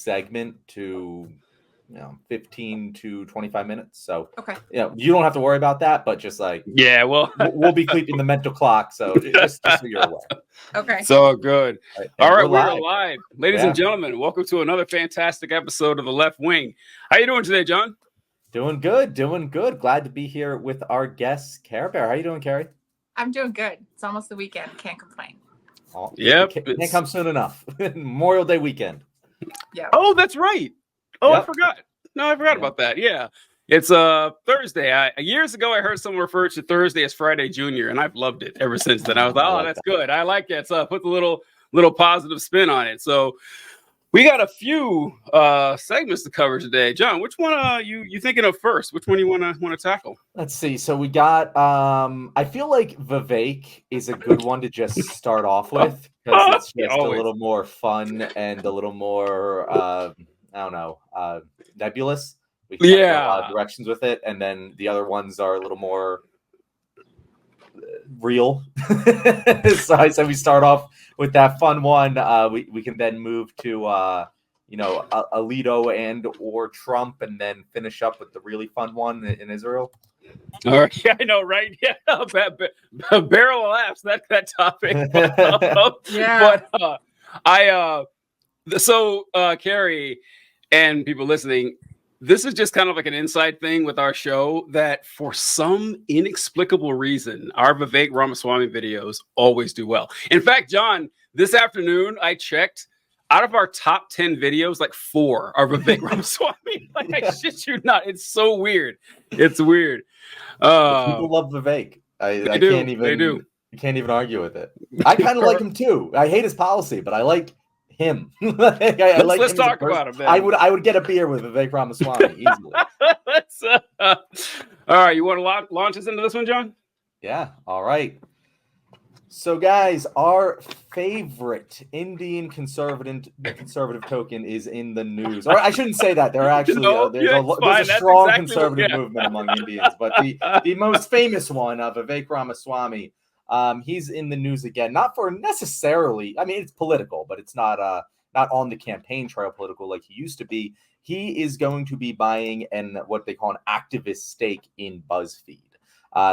segment to 15 to 25 minutes. So Okay. You don't have to worry about that, but just like we'll be keeping the mental clock. So just so you're aware. Okay. So good. All right, we're live. Ladies and gentlemen, welcome to another fantastic episode of The Left Wing. How you doing today, John? Doing good. Glad to be here with our guest, Care Bear. How you doing, Carrie? I'm doing good. It's almost the weekend. Can't complain. Can't come soon enough. Memorial Day weekend. Yeah. Oh, that's right. Oh, yep. I forgot. No, I forgot about that. Yeah. It's Thursday. Years ago, I heard someone refer to Thursday as Friday Junior, and I've loved it ever since then. I was like, that's good. I like it. So I put the little positive spin on it. So we got a few segments to cover today. John, which one you thinking of first? Which one you want to tackle? Let's see. So we got I feel like Vivek is a good one to just start off with because it's just a little more fun and a little more nebulous. We can go a lot of directions with it, and then the other ones are a little more real. So I said we start off with that fun one. We can then move to Alito and or Trump, and then finish up with the really fun one in Israel. All right, yeah, I know, right? Yeah, barrel of laughs. That topic. So Carrie and people listening, this is just kind of like an inside thing with our show that for some inexplicable reason, our Vivek Ramaswamy videos always do well. In fact, John, this afternoon I checked, out of our top 10 videos, like 4 are Vivek Ramaswamy. Like, I shit you not. It's so weird. It's weird. People love Vivek. I can't even argue with it. I kind of like him too. I hate his policy, but I like him. Let's talk about him. Then. I would get a beer with Vivek Ramaswamy easily. All right, you want to launch us into this one, John? Yeah. All right. So, guys, our favorite Indian conservative token is in the news. Or I shouldn't say that. There are actually there's a strong conservative movement among Indians, but the most famous one, Vivek Ramaswamy. He's in the news again, not for necessarily. I mean, it's political, but it's not on the campaign trail political like he used to be. He is going to be buying what they call an activist stake in Buzzfeed.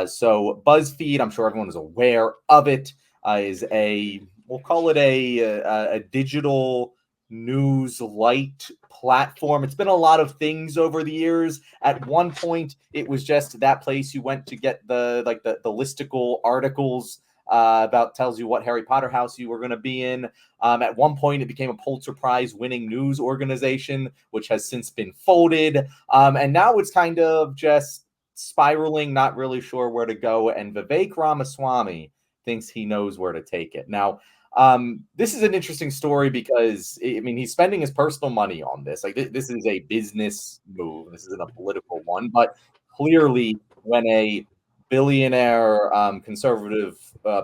So Buzzfeed, I'm sure everyone is aware of it, is we'll call it a digital news light platform. It's been a lot of things over the years. At one point, it was just that place you went to get the listicle articles about tells you what Harry Potter house you were going to be in. At one point, it became a Pulitzer Prize winning news organization, which has since been folded. And now it's kind of just spiraling, not really sure where to go. And Vivek Ramaswamy thinks he knows where to take it. Now, this is an interesting story because, I mean, he's spending his personal money on this. Like, this is a business move. This isn't a political one. But clearly, when a billionaire conservative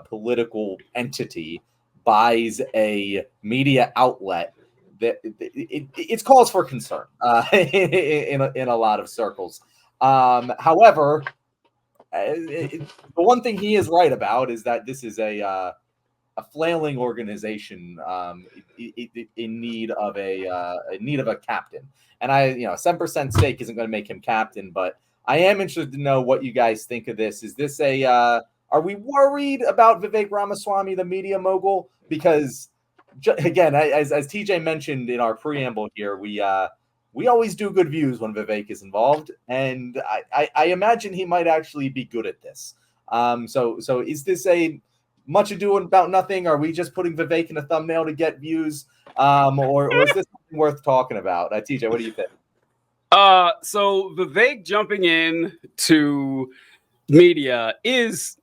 political entity buys a media outlet, it's cause for concern in a lot of circles. However, the one thing he is right about is that this is a flailing organization in need of a captain. And a 7% stake isn't going to make him captain, but I am interested to know what you guys think of this. Is this are we worried about Vivek Ramaswamy, the media mogul? Because again, as TJ mentioned in our preamble here, we always do good views when Vivek is involved, and I imagine he might actually be good at this. So is this a much ado about nothing? Are we just putting Vivek in a thumbnail to get views, or is this something worth talking about? TJ, what do you think? So Vivek jumping in to media is.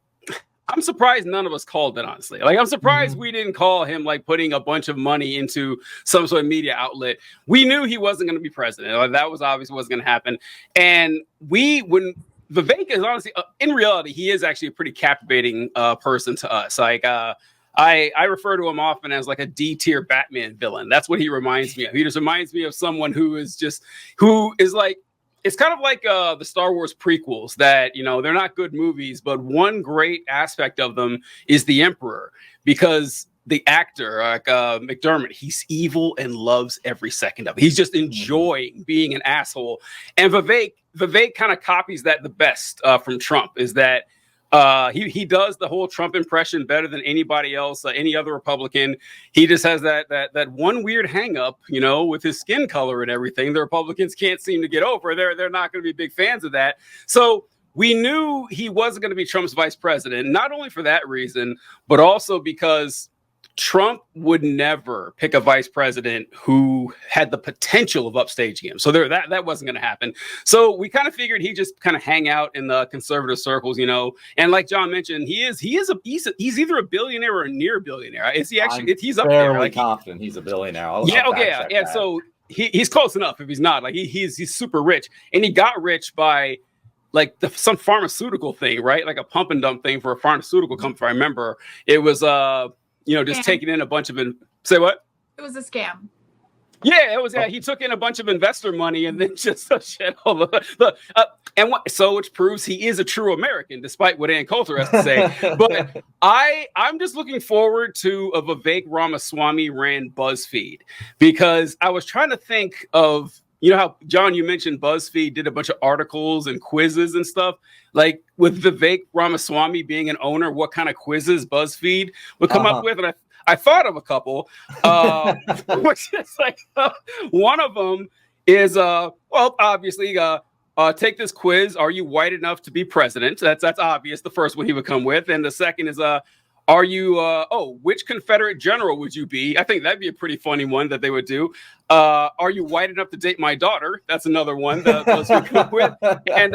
I'm surprised none of us called it, honestly. Like, I'm surprised we didn't call him like putting a bunch of money into some sort of media outlet. We knew he wasn't going to be president. Like, that was obviously what's going to happen. And when Vivek is honestly, in reality, he is actually a pretty captivating person to us. Like, I refer to him often as like a D-tier Batman villain. That's what he reminds me of. He just reminds me of someone who is like, it's kind of like the Star Wars prequels that, they're not good movies, but one great aspect of them is the Emperor, because the actor, like McDermott, he's evil and loves every second of it. He's just enjoying being an asshole. And Vivek kind of copies that the best from Trump, is that he does the whole Trump impression better than anybody else, any other Republican. He just has that one weird hang up, with his skin color and everything. The Republicans can't seem to get over. They're not going to be big fans of that. So we knew he wasn't going to be Trump's vice president, not only for that reason, but also because Trump would never pick a vice president who had the potential of upstaging him. So that wasn't going to happen. So we kind of figured he'd just kind of hang out in the conservative circles, And like John mentioned, he's either a billionaire or a near billionaire. Is he actually? He's up there. Fairly confident he's a billionaire. Yeah. So he's close enough. If he's not, like he's super rich, and he got rich by like some pharmaceutical thing, right? Like a pump and dump thing for a pharmaceutical company. If I remember, it was just taking in a bunch of say what? It was a scam. Yeah, it was. Yeah, he took in a bunch of investor money and then just shed all which proves he is a true American, despite what Ann Coulter has to say. But I'm just looking forward to a Vivek Ramaswamy ran BuzzFeed, because I was trying to think of, how John, you mentioned BuzzFeed did a bunch of articles and quizzes and stuff. Like with Vivek Ramaswamy being an owner, what kind of quizzes BuzzFeed would come up with, and I thought of a couple, which is like one of them is obviously take this quiz. Are you white enough to be president? That's obvious. The first one he would come with, and the second is are you which Confederate general would you be? I think that'd be a pretty funny one that they would do. Are you white enough to date my daughter? That's another one that BuzzFeed come up with. And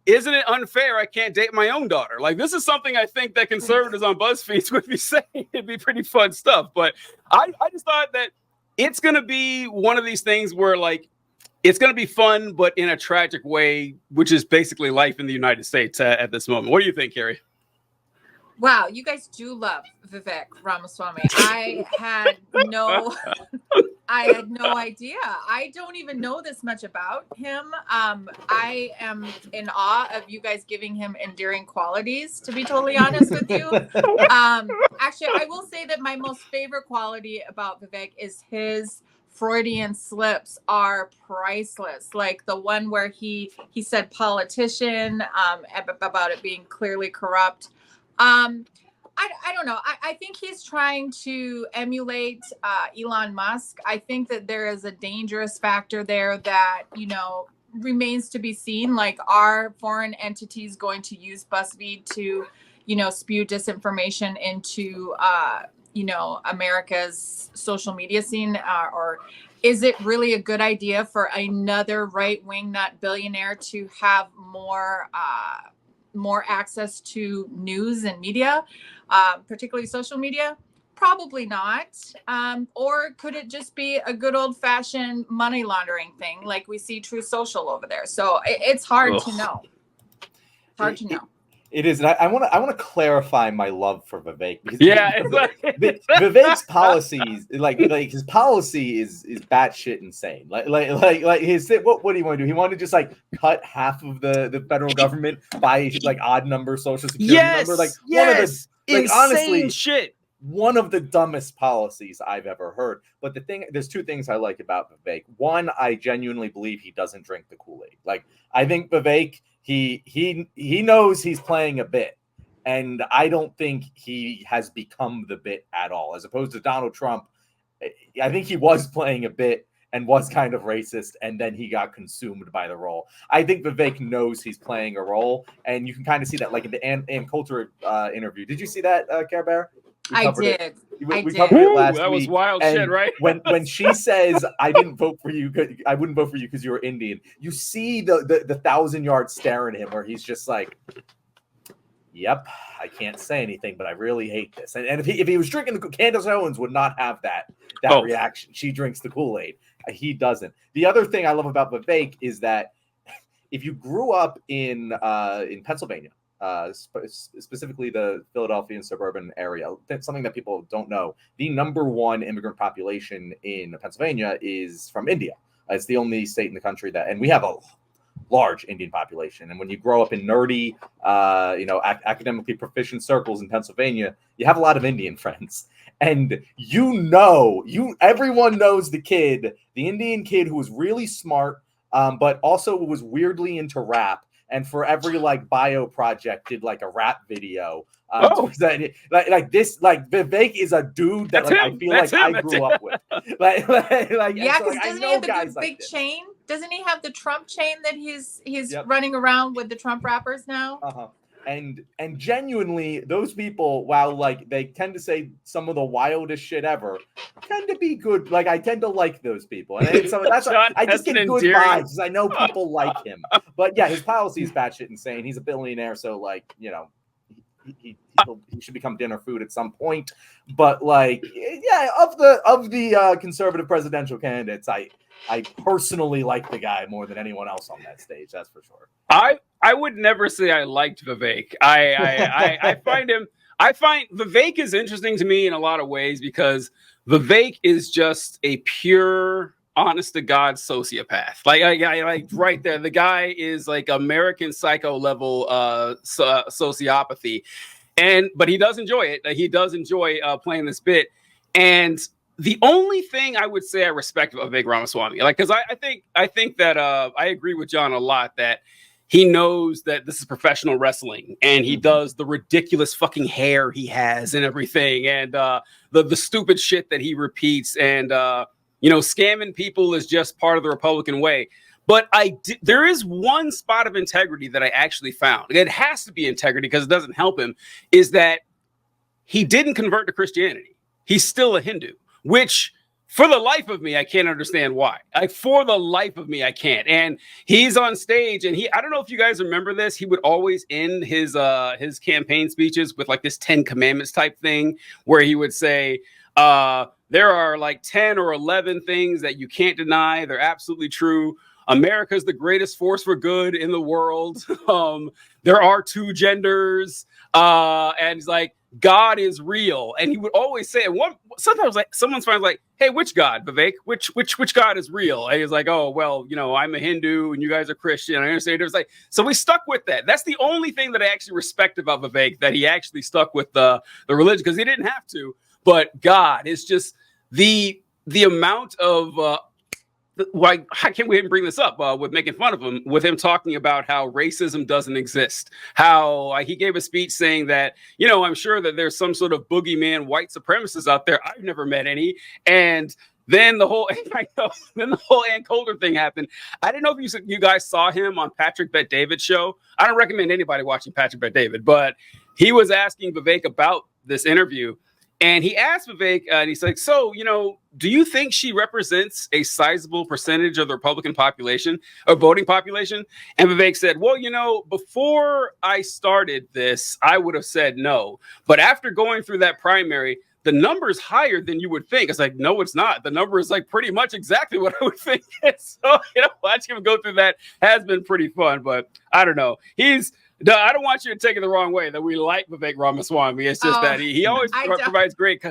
isn't it unfair I can't date my own daughter? Like, this is something I think that conservatives on BuzzFeed would be saying. It'd be pretty fun stuff. But I just thought that it's going to be one of these things where, like, it's going to be fun, but in a tragic way, which is basically life in the United States at this moment. What do you think, Carrie? Wow, you guys do love Vivek Ramaswamy. I had no idea. I don't even know this much about him. I am in awe of you guys giving him endearing qualities, to be totally honest with you. Actually, I will say that my most favorite quality about Vivek is his Freudian slips are priceless. Like the one where he said politician, about it being clearly corrupt. I don't know. I think he's trying to emulate Elon Musk. I think that there is a dangerous factor there that, remains to be seen. Like, are foreign entities going to use BuzzFeed to, spew disinformation into, America's social media scene? Or is it really a good idea for another right-wing nut billionaire to have more access to news and media, particularly social media? Probably not. Or could it just be a good old-fashioned money laundering thing like we see True Social over there? So it's hard to know. Hard to know. It is. And I want to clarify my love for Vivek, because Vivek's policies, like his policy is batshit insane. Like his what do you want to do? He wanted to just like cut half of the federal government by like odd number social security number. Like one of the insane honestly shit. One of the dumbest policies I've ever heard. But there's two things I like about Vivek. One, I genuinely believe he doesn't drink the Kool-Aid. Like, I think Vivek, he knows he's playing a bit, and I don't think he has become the bit at all. As opposed to Donald Trump, I think he was playing a bit and was kind of racist, and then he got consumed by the role. I think Vivek knows he's playing a role, and you can kind of see that, like in the Ann Coulter interview. Did you see that, Care Bear? I did. We covered it last week. That was wild shit, right? when she says, "I didn't vote for you. I wouldn't vote for you because you were Indian," you see the 1,000-yard stare at him, where he's just like, "Yep, I can't say anything, but I really hate this." And if he was drinking Candace Owens would not have that reaction. She drinks the Kool-Aid. He doesn't. The other thing I love about Vivek is that if you grew up in Pennsylvania, specifically the Philadelphia and suburban area, that's something that people don't know. The number one immigrant population in Pennsylvania is from India. It's the only state in the country and we have a large Indian population. And when you grow up in nerdy, academically proficient circles in Pennsylvania, you have a lot of Indian friends. And everyone knows the Indian kid who was really smart, but also was weirdly into rap. And for every like bio project, did like a rap video. Like Vivek is a dude that like I feel like I grew up with. Like yeah, because doesn't he have the big chain? Doesn't he have the Trump chain that he's running around with the Trump rappers now? And genuinely, those people, while like they tend to say some of the wildest shit ever, tend to be good. Like I tend to like those people, and so that's I just get good vibes because I know people like him. But yeah, his policy is batshit insane. He's a billionaire, so like he should become dinner food at some point. But like, yeah, of the conservative presidential candidates, I personally like the guy more than anyone else on that stage. That's for sure. I would never say I liked Vivek. I find Vivek is interesting to me in a lot of ways because Vivek is just a pure, honest to God sociopath. Like right there, the guy is like American Psycho level sociopathy, but he does enjoy it. He does enjoy playing this bit, and the only thing I would say I respect of Vivek Ramaswamy, like, because I think that I agree with John a lot that he knows that this is professional wrestling, and he does the ridiculous fucking hair he has and everything, and the stupid shit that he repeats, and scamming people is just part of the Republican way. But there is one spot of integrity that I actually found. It has to be integrity because it doesn't help him. Is that he didn't convert to Christianity? He's still a Hindu, which, for the life of me, I can't understand why. For the life of me, I can't. And he's on stage, and I don't know if you guys remember this. He would always end his campaign speeches with like this 10 Commandments type thing, where he would say, there are like 10 or 11 things that you can't deny. They're absolutely true. America's the greatest force for good in the world. There are two genders. And it's like, God is real. And he would always say, sometimes like someone's finally like, hey, which God, Vivek? Which God is real? And he's like, oh, well, I'm a Hindu and you guys are Christian. I understand. It was like, so we stuck with that. That's the only thing that I actually respect about Vivek, that he actually stuck with the religion, because he didn't have to. But God is just the amount of why can't we even bring this up with making fun of him, with him talking about how racism doesn't exist, how he gave a speech saying that, I'm sure that there's some sort of boogeyman white supremacists out there. I've never met any. And then the whole Ann Coulter thing happened. I didn't know if you guys saw him on Patrick Bet-David's show. I don't recommend anybody watching Patrick Bet-David, but he was asking Vivek about this interview. And he asked Vivek, and he's like, so, do you think she represents a sizable percentage of the Republican population or voting population? And Vivek said, well, before I started this, I would have said no. But after going through that primary, the number's higher than you would think. It's like, no, it's not. The number is like pretty much exactly what I would think. So, watching him go through that has been pretty fun. But I don't know. I don't want you to take it the wrong way that we like Vivek Ramaswamy. It's just that he always provides great.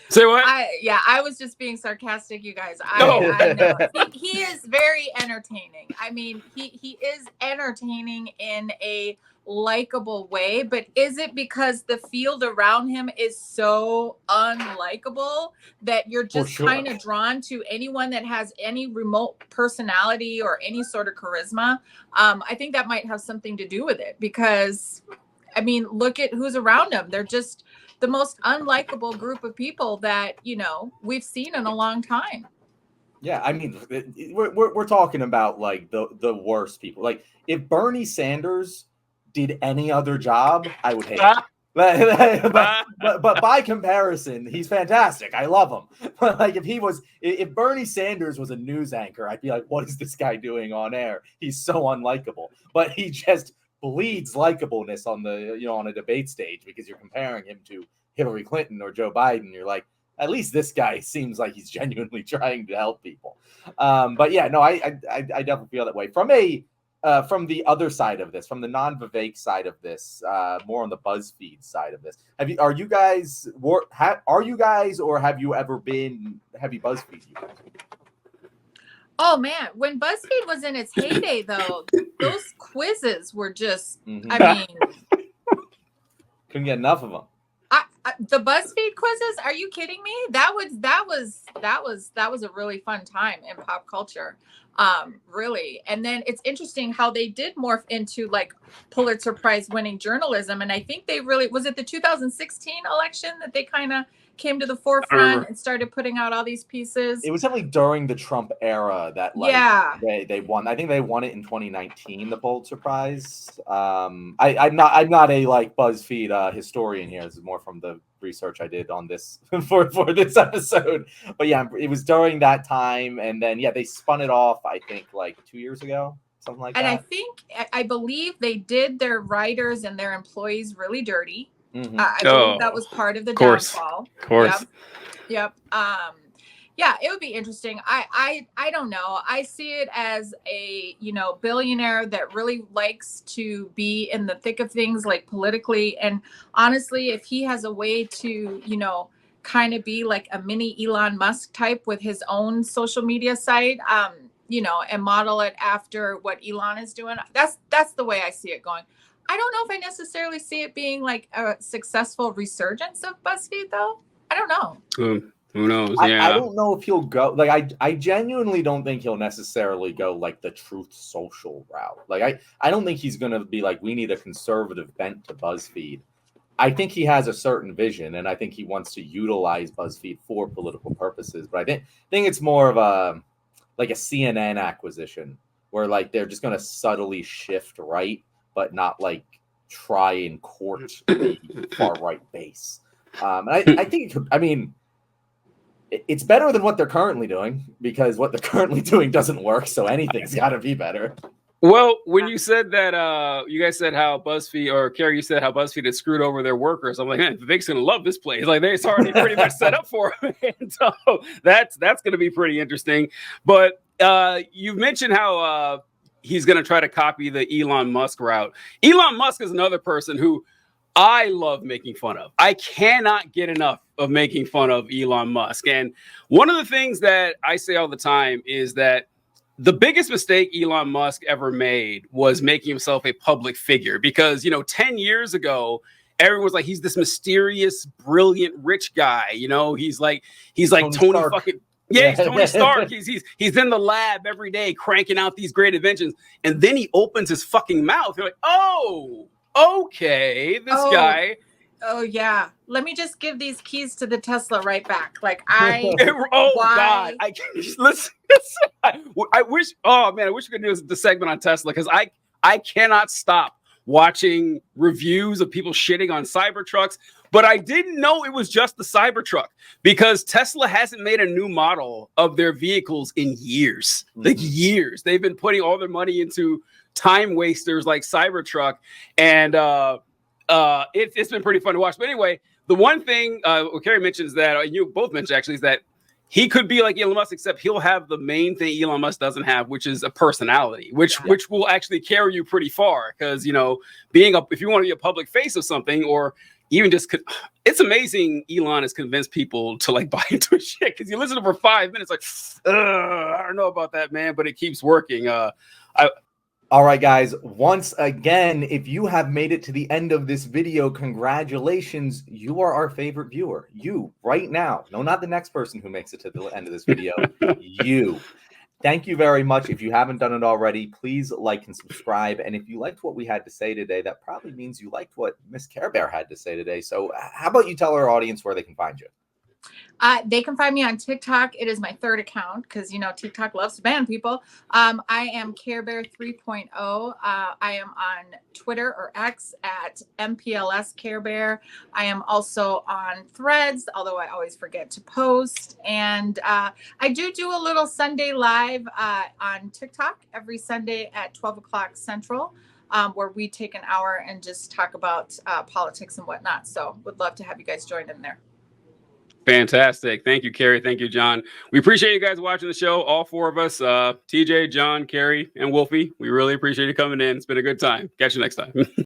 Say what? I was just being sarcastic, you guys. I know. He is very entertaining. I mean, he is entertaining in a likable way, but is it because the field around him is so unlikable that you're just kind of drawn to anyone that has any remote personality or any sort of charisma? I think that might have something to do with it, because I mean, look at who's around him. They're just the most unlikable group of people that we've seen in a long time. Yeah, I mean, we're talking about like the worst people. Like, if Bernie Sanders did any other job, I would hate him. But by comparison, he's fantastic. I love him. But like, if Bernie Sanders was a news anchor, I'd be like, what is this guy doing on air? He's so unlikable. But he just bleeds likableness on on a debate stage, because you're comparing him to Hillary Clinton or Joe Biden. You're like, at least this guy seems like he's genuinely trying to help people. But yeah, no, I definitely feel that way. From the other side of this, from the non-Vivek side of this, more on the Buzzfeed side of this, are you guys, or have you ever been heavy Buzzfeed users? Oh man, when Buzzfeed was in its heyday, though, those quizzes were just, I mean, couldn't get enough of them. The BuzzFeed quizzes? Are you kidding me? That was a really fun time in pop culture. Really. And then it's interesting how they did morph into like Pulitzer Prize winning journalism. And I think they really, was it the 2016 election that they kind of came to the forefront and started putting out all these pieces? It was definitely during the Trump era that they won. I think they won it in 2019, the Pulitzer Prize. I'm not a like BuzzFeed historian here. This is more from the research I did on this for this episode. But yeah, it was during that time, and then they spun it off, I think like 2 years ago, something like that. And I believe they did their writers and their employees really dirty. Mm-hmm. I believe that was part of the downfall. Of course. Yep. Yeah, it would be interesting. I don't know. I see it as a, billionaire that really likes to be in the thick of things, like politically. And honestly, if he has a way to, kind of be like a mini Elon Musk type with his own social media site, and model it after what Elon is doing, that's the way I see it going. I don't know if I necessarily see it being like a successful resurgence of BuzzFeed, though. I don't know. Who knows? Yeah. I don't know if he'll go. Like, I genuinely don't think he'll necessarily go like the Truth Social route. Like, I don't think he's going to be like, we need a conservative bent to BuzzFeed. I think he has a certain vision, and I think he wants to utilize BuzzFeed for political purposes. But I think it's more of a CNN acquisition where like they're just going to subtly shift right, but not like try and court the far right base. And I think it could, it's better than what they're currently doing, because what they're currently doing doesn't work. So anything's got to be better. Well, when you said that, you guys said how BuzzFeed, or Carrie, you said how BuzzFeed had screwed over their workers. I'm like, man, Vivek's going to love this place. Like, it's already pretty much set up for him. And so that's going to be pretty interesting. But you mentioned how he's going to try to copy the Elon Musk route. Elon Musk is another person who I love making fun of. I cannot get enough of making fun of Elon Musk. And one of the things that I say all the time is that the biggest mistake Elon Musk ever made was making himself a public figure, because, 10 years ago, everyone was like, he's this mysterious, brilliant, rich guy. He's like Tony fucking. Yeah, he's Tony Stark. He's in the lab every day cranking out these great inventions. And then he opens his fucking mouth. You're like, oh, okay, this guy. Oh, yeah. Let me just give these keys to the Tesla right back. Like, God. Listen, I wish we could do the segment on Tesla, because I cannot stop watching reviews of people shitting on Cybertrucks. But I didn't know it was just the Cybertruck, because Tesla hasn't made a new model of their vehicles in years. Like years. They've been putting all their money into time wasters like Cybertruck, and it's been pretty fun to watch. But anyway, the one thing Carrie mentions that you both mentioned actually is that he could be like Elon Musk, except he'll have the main thing Elon Musk doesn't have, which is a personality, which will actually carry you pretty far. Because if you want to be a public face of something, or even just, it's amazing Elon has convinced people to like buy into his shit, because you listen to him for 5 minutes, like, I don't know about that, man, but it keeps working. All right, guys, once again, if you have made it to the end of this video, congratulations. You are our favorite viewer. You, right now. No, not the next person who makes it to the end of this video. You. Thank you very much. If you haven't done it already, please like and subscribe. And if you liked what we had to say today, that probably means you liked what Miss Care Bear had to say today. So how about you tell our audience where they can find you? They can find me on TikTok. It is my third account, because TikTok loves to ban people. I am Care Bear 3.0. I am on Twitter or X at MPLS Care Bear. I am also on Threads, although I always forget to post. And I do a little Sunday live on TikTok every Sunday at 12 o'clock Central, where we take an hour and just talk about politics and whatnot. So would love to have you guys join in there. Fantastic. Thank you, Carrie. Thank you, John. We appreciate you guys watching the show. All four of us, TJ, John, Carrie, and Wolfie. We really appreciate you coming in. It's been a good time. Catch you next time.